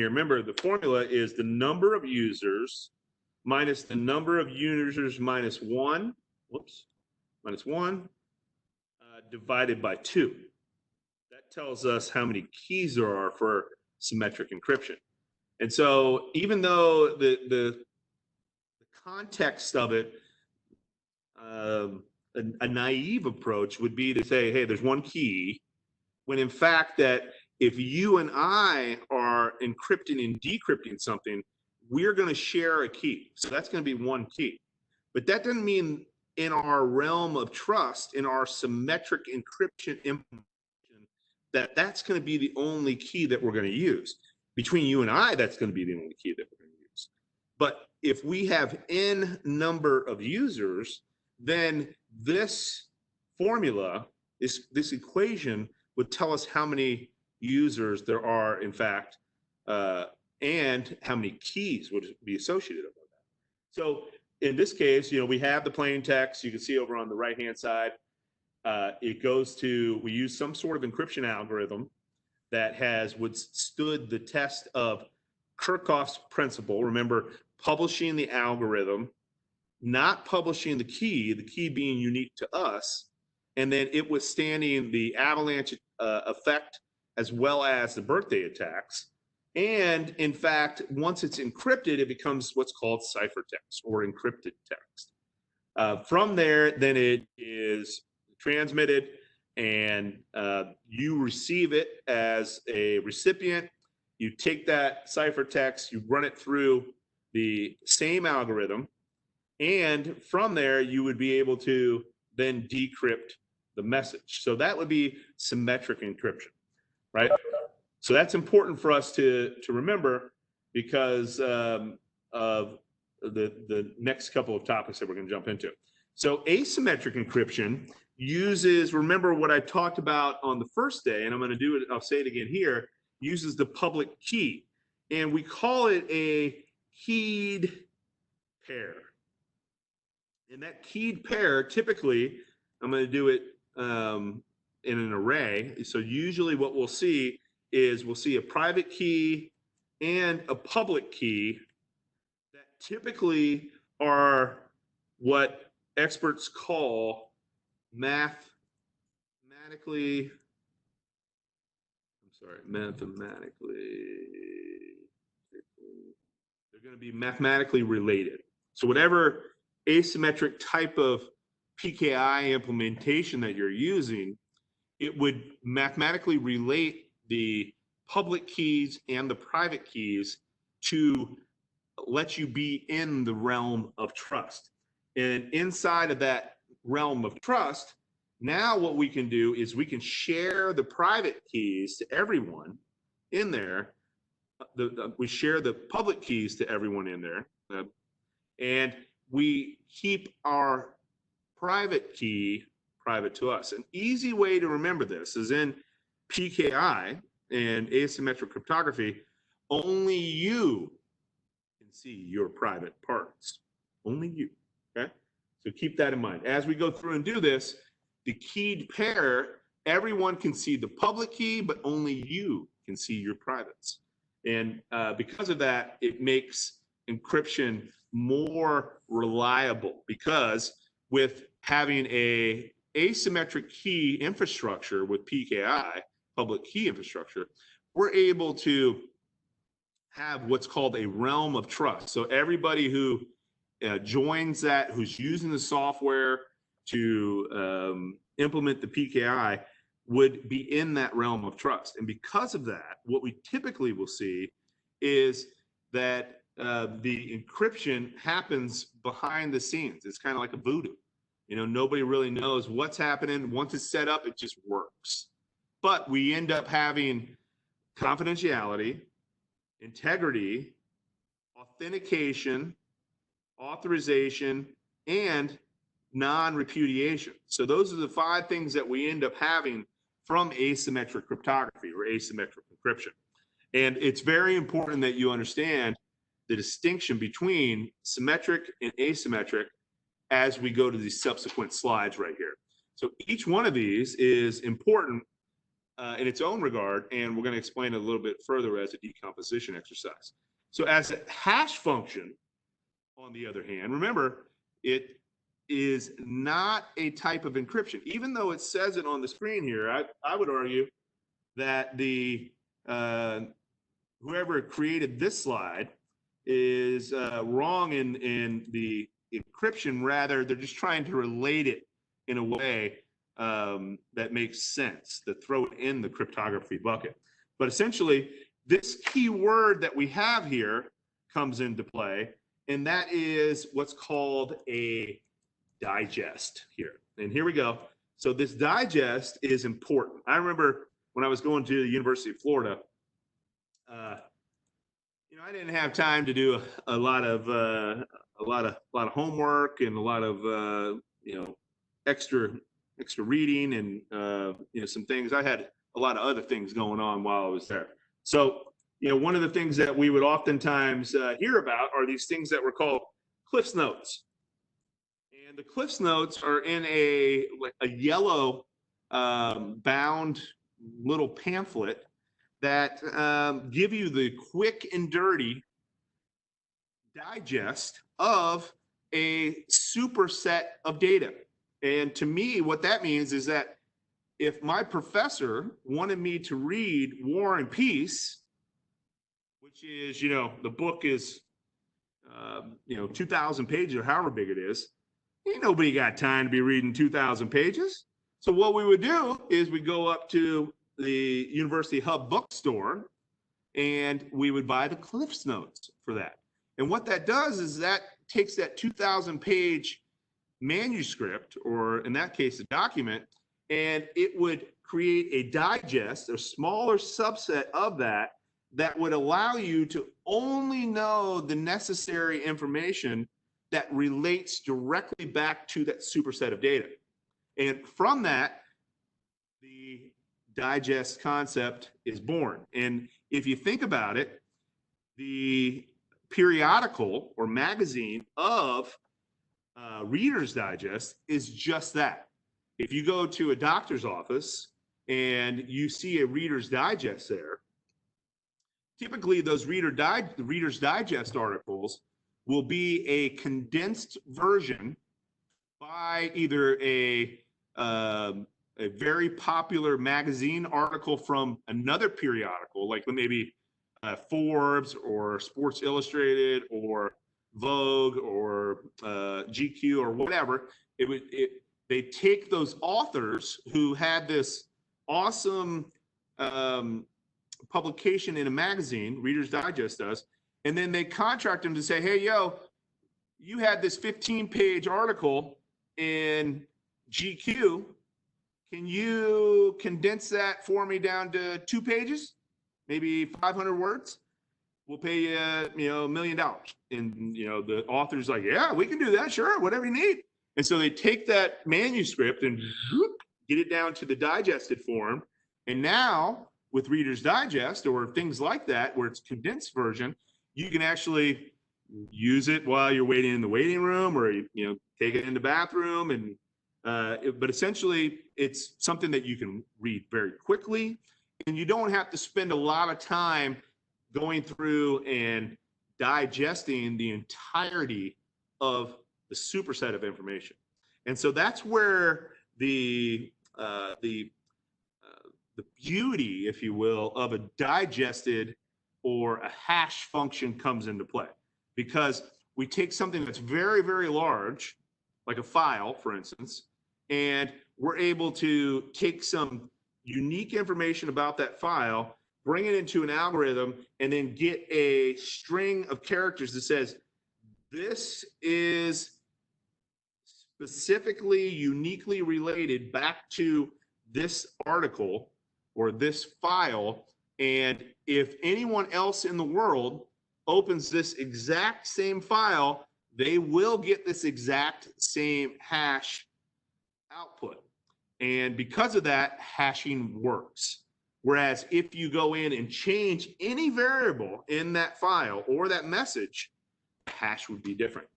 here. Remember, the formula is the number of users minus the number of users minus one, divided by 2. That tells us how many keys there are for symmetric encryption. And so even though the context of it, a naive approach would be to say, hey, there's one key, when in fact that if you and I are encrypting and decrypting something, we're going to share a key. So that's going to be one key. But that doesn't mean in our realm of trust, in our symmetric encryption implementation, that's going to be the only key that we're going to use. Between you and I, that's going to be the only key that we're going to use. But if we have n number of users, then this formula, this equation would tell us how many users there are, in fact, and how many keys would be associated with that. So in this case, we have the plain text. You can see over on the right-hand side, it goes to, we use some sort of encryption algorithm that has withstood the test of Kirchhoff's principle. Remember, publishing the algorithm, not publishing the key being unique to us, and then it withstanding the avalanche effect as well as the birthday attacks. And in fact, once it's encrypted, it becomes what's called ciphertext or encrypted text. From there, then it is transmitted, and you receive it as a recipient. You take that ciphertext, you run it through the same algorithm, and from there, you would be able to then decrypt the message. So that would be symmetric encryption, right? So that's important for us to remember because of the next couple of topics that we're going to jump into. So asymmetric encryption uses, remember what I talked about on the first day, and I'm going to do it, I'll say it again here, uses the public key. And we call it a keyed pair. And that keyed pair, typically, I'm going to do it in an array. So usually what we'll see is we'll see a private key and a public key that typically are what experts call mathematically they're going to be mathematically related. So whatever asymmetric type of PKI implementation that you're using, it would mathematically relate the public keys and the private keys to let you be in the realm of trust. And inside of that realm of trust, now what we can do is we can share the private keys to everyone in there. We share the public keys to everyone in there. And we keep our private key private to us. An easy way to remember this is in PKI and asymmetric cryptography, only you can see your private parts. Only you, okay? So keep that in mind. As we go through and do this, the keyed pair, everyone can see the public key, but only you can see your privates. And because of that, it makes encryption more reliable, because with having a asymmetric key infrastructure with PKI, public key infrastructure, we're able to have what's called a realm of trust. So everybody who joins that, who's using the software to implement the PKI, would be in that realm of trust. And because of that, what we typically will see is that the encryption happens behind the scenes. It's kind of like a voodoo. Nobody really knows what's happening. Once it's set up, it just works. But we end up having confidentiality, integrity, authentication, authorization, and non-repudiation. So those are the 5 things that we end up having from asymmetric cryptography or asymmetric encryption. And it's very important that you understand the distinction between symmetric and asymmetric as we go to these subsequent slides right here. So each one of these is important in its own regard, and we're going to explain it a little bit further as a decomposition exercise. So as a hash function, on the other hand, remember, it is not a type of encryption. Even though it says it on the screen here, I would argue that the whoever created this slide is wrong in the encryption. Rather, they're just trying to relate it in a way that makes sense, to throw it in the cryptography bucket. But essentially, this key word that we have here comes into play, and that is what's called a digest here. And here we go. So this digest is important. I remember when I was going to the University of Florida, I didn't have time to do a lot of homework and a lot of extra reading and some things. I had a lot of other things going on while I was there. So one of the things that we would oftentimes hear about are these things that were called Cliff's Notes. And the Cliff's Notes are in a yellow bound little pamphlet that give you the quick and dirty digest of a superset of data. And to me, what that means is that if my professor wanted me to read War and Peace, which is, the book is, 2,000 pages or however big it is, ain't nobody got time to be reading 2,000 pages. So what we would do is we go up to the University Hub bookstore and we would buy the Cliff's Notes for that. And what that does is that takes that 2,000 page manuscript, or in that case, a document, and it would create a digest, a smaller subset of that would allow you to only know the necessary information that relates directly back to that superset of data. And from that, the digest concept is born. And if you think about it, the periodical or magazine of Reader's Digest is just that. If you go to a doctor's office and you see a Reader's Digest there, typically those Reader's Digest articles will be a condensed version by either a very popular magazine article from another periodical, like maybe Forbes or Sports Illustrated or Vogue or GQ or whatever. They take those authors who had this awesome publication in a magazine, Reader's Digest does, and then they contract them to say, hey, yo, you had this 15-page article in GQ. Can you condense that for me down to 2 pages, maybe 500 words? We'll pay you, $1 million. And, the author's like, yeah, we can do that. Sure. Whatever you need. And so they take that manuscript and get it down to the digested form. And now with Reader's Digest or things like that, where it's condensed version, you can actually use it while you're waiting in the waiting room, or, take it in the bathroom. And, but essentially it's something that you can read very quickly, and you don't have to spend a lot of time going through and digesting the entirety of the superset of information. And so that's where the beauty, if you will, of a digested or a hash function comes into play, because we take something that's very, very large, like a file, for instance, and we're able to take some unique information about that file, bring it into an algorithm, and then get a string of characters that says, this is specifically, uniquely related back to this article or this file. And if anyone else in the world opens this exact same file, they will get this exact same hash output. And because of that, hashing works. Whereas if you go in and change any variable in that file or that message, the hash would be different.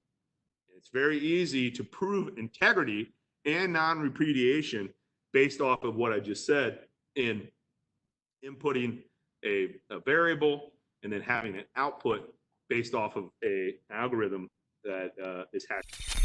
It's very easy to prove integrity and non-repudiation based off of what I just said in inputting a variable and then having an output based off of a algorithm that is hashed.